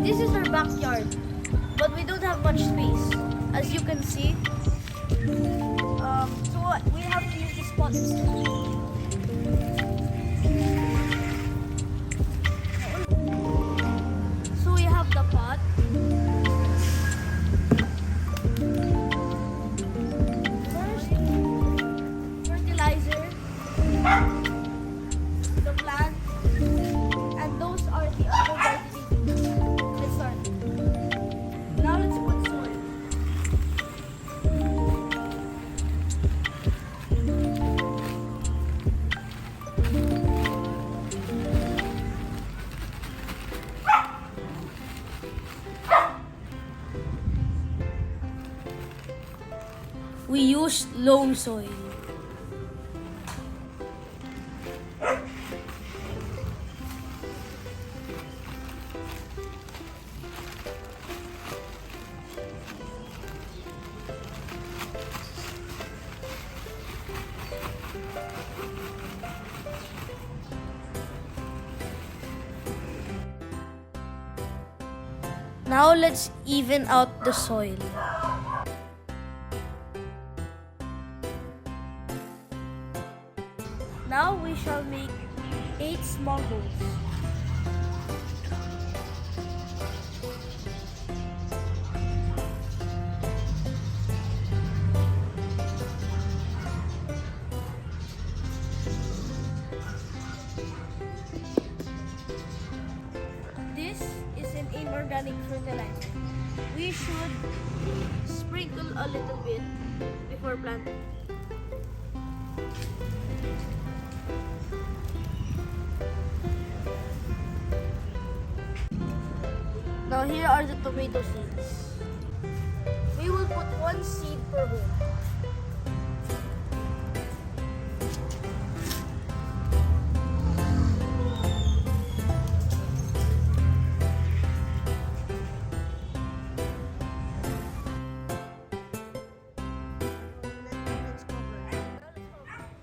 This is our backyard, but we don't have much space, as you can see. So we have to use this pot instead. So we have the pot. First, fertilizer, the plant, and those are the other gardening tools. Let's start. Now let's put soil. We use loam soil. Now let's even out the soil. Now we shall make 8 small holes. This is an inorganic fertilizer. We should sprinkle a little bit before planting. Now here are the tomato seeds. We will put 1 seed per hole.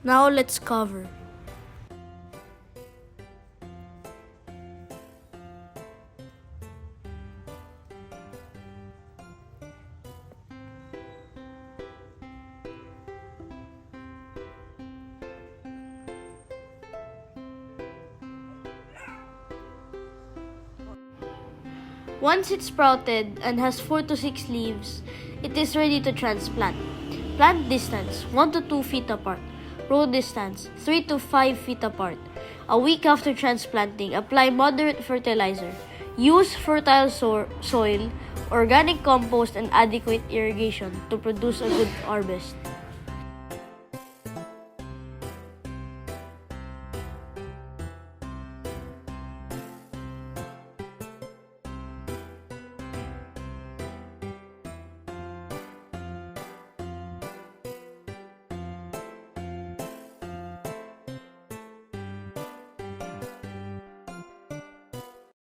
Now let's cover. Once it's sprouted and has 4 to 6 leaves, it is ready to transplant. Plant distance 1 to 2 feet apart. Row distance 3 to 5 feet apart. A week after transplanting, apply moderate fertilizer. Use fertile soil, organic compost, and adequate irrigation to produce a good harvest.